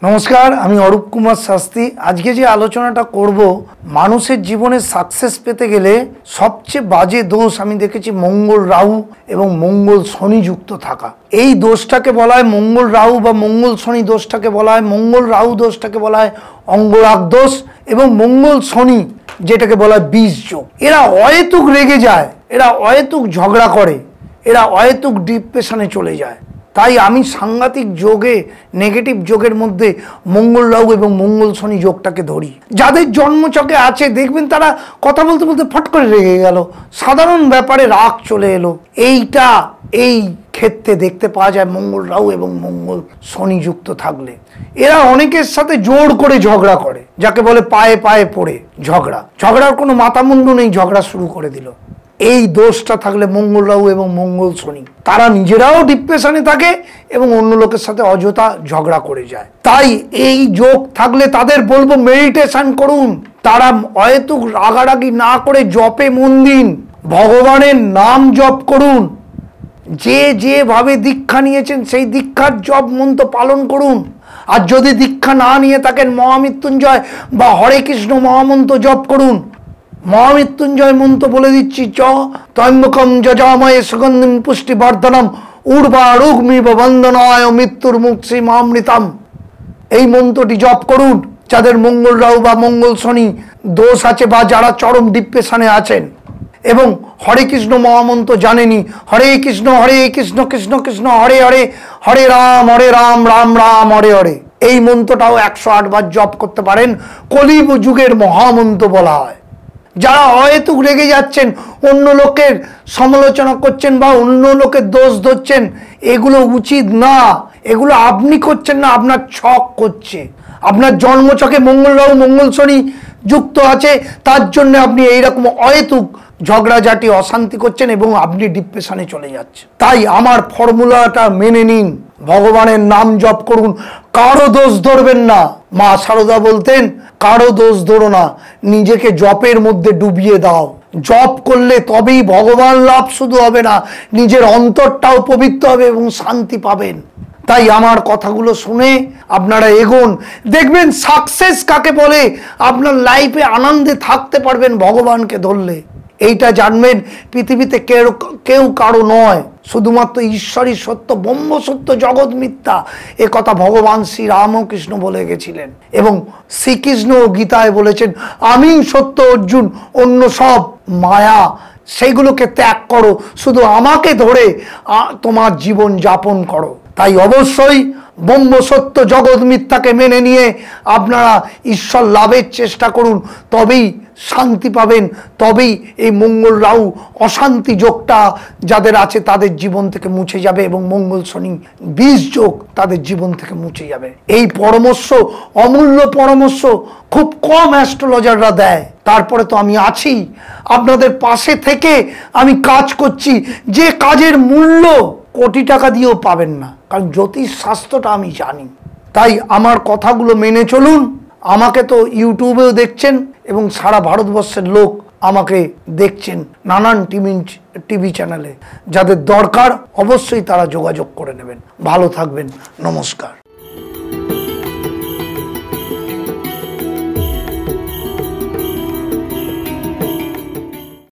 नमस्कार আমি অরূপ কুমার শাস্ত্রী। আজকে যে আলোচনাটা করব মানুষের জীবনে সাকসেস পেতে গেলে সবচেয়ে বাজে দোষ আমি দেখেছি মঙ্গল রাহু এবং মঙ্গল শনি যুক্ত থাকা। এই দোষটাকে বলা হয় মঙ্গল রাহু বা মঙ্গল শনি দোষটাকে বলা হয় মঙ্গল রাহু দোষটাকে বলা হয় অঙ্গরাগ দোষ এবং মঙ্গল শনি যেটাকে বলা হয় বীজ যোগ। এরা অহেতুক রেগে যায়, এরা অহেতুক ঝগড়া করে, এরা অহেতুক ডিপ্রেশনে চলে যায়। তাই আমি সাংঘাতিক যোগে নেগেটিভ যোগের মধ্যে মঙ্গল রাহু এবং মঙ্গল শনি যোগটাকে ধরি। যাদের জন্মচকে আছে দেখবেন তারা কথা বলতে বলতে ফট করে রেগে গেল, সাধারণ ব্যাপারে রাগ চলে এলো। এই ক্ষেত্রে দেখতে পাওয়া যায় মঙ্গল রাহু এবং মঙ্গল শনি যুক্ত থাকলে। এরা অনেকের সাথে জোর করে ঝগড়া করে, যাকে বলে পায়ে পায়ে পড়ে ঝগড়ার কোনো মাথামুন্ডু নেই, ঝগড়া শুরু করে দিল। এই দোষটা থাকলে মঙ্গল রাহু এবং মঙ্গল শনি তারা নিজেরাও ডিপ্রেশনে থাকে এবং অন্য লোকের সাথে অযথা ঝগড়া করে যায়। তাই এই যোগ থাকলে তাদের বলবো মেডিটেশন করুন, তারা অহেতুক রাগারাগি না করে জপে মন দিন, ভগবানের নাম জপ করুন, যেভাবে দীক্ষা নিয়েছেন সেই দীক্ষার জপ মন্ত্র পালন করুন। আর যদি দীক্ষা না নিয়ে থাকেন মহামৃত্যুঞ্জয় বা হরে কৃষ্ণ মহামন্ত্র জপ করুন। মহামৃত্যুঞ্জয় মন্ত্র বলে দিচ্ছি, চ ত্র্যম্বকম যজামহে সুগন্ধিম পুষ্টিবর্ধনম উর্বারুগ্মিব বন্দনায় মৃত্যুর মুক্ষি মামৃতম। এই মন্ত্রটি জপ করুন যাদের মঙ্গল রাহু বা মঙ্গল শনি দোষ আছে বা যারা চরম ডিপ্রেশনে আছেন। এবং হরে কৃষ্ণ মহামন্ত্র জানেনি, হরে কৃষ্ণ কৃষ্ণ কৃষ্ণ হরে হরে, হরে রাম রাম রাম হরে হরে। এই মন্ত্রটাও 108 বার জপ করতে পারেন। কলিযুগ যুগের মহামন্ত্র বলা হয়। যারা অহেতুক রেগে যাচ্ছেন, অন্য লোকের সমালোচনা করছেন বা অন্য লোকের দোষ ধরছেন, এগুলো উচিত না। এগুলো আপনি করছেন না, আপনার ছক করছে। আপনার জন্মছকে মঙ্গল রাহু মঙ্গল শনি যুক্ত আছে, তার জন্য আপনি এইরকম অহেতুক ঝগড়াঝাটি অশান্তি করছেন এবং আপনি ডিপ্রেশনে চলে যাচ্ছেন। তাই আমার ফর্মুলাটা মেনে নিন, ভগবানের নাম জপ করুন, কারো দোষ ধরবেন না। মা সারদা বলতেন, কারো দোষ ধরো না, নিজেকে জপের মধ্যে ডুবিয়ে দাও। জপ করলে তবেই ভগবান লাভ শুধু হবে না, নিজের অন্তরটাও পবিত্র হবে এবং শান্তি পাবেন। তাই আমার কথাগুলো শুনে আপনারা এগোন, দেখবেন সাকসেস কাকে বলে, আপনার লাইফে আনন্দে থাকতে পারবেন ভগবানকে ধরলে। এইটা জানবেন, পৃথিবীতে কেউ কারো নয়, শুধুমাত্র ঈশ্বরই সত্য, ব্রহ্ম সত্য, জগৎ মিথ্যা। এ কথা ভগবান শ্রী রামকৃষ্ণ বলে গেছিলেন এবং শ্রীকৃষ্ণ গীতায় বলেছেন, আমি সত্য অর্জুন, অন্য সব মায়া, সেইগুলোকে ত্যাগ করো, শুধু আমাকে ধরে তোমার জীবন যাপন করো। তাই অবশ্যই ব্রহ্ম সত্য জগৎ মিথ্যাকে মেনে নিয়ে আপনারা ঈশ্বর লাভের চেষ্টা করুন, তবেই শান্তি পাবেন, তবেই এই মঙ্গল রাহু অশান্তি যোগটা যাদের আছে তাদের জীবন থেকে মুছে যাবে এবং মঙ্গল শনি বীজ যোগ তাদের জীবন থেকে মুছে যাবে। এই পরামর্শ, অমূল্য পরামর্শ খুব কম অ্যাস্ট্রোলজাররা দেয়। তারপরে তো আমি আছি আপনাদের পাশে থেকে আমি কাজ করছি, যে কাজের মূল্য কোটি টাকা দিয়েও পাবেন না, কারণ জ্যোতিষ শাস্ত্রটা আমি জানি। তাই আমার কথাগুলো মেনে চলুন। আমাকে তো ইউটিউবেও দেখছেন এবং সারা ভারতবর্ষের লোক আমাকে দেখছেন নানান টিভি চ্যানেলে। যাদের দরকার অবশ্যই তারা যোগাযোগ করে নেবেন। ভালো থাকবেন, নমস্কার।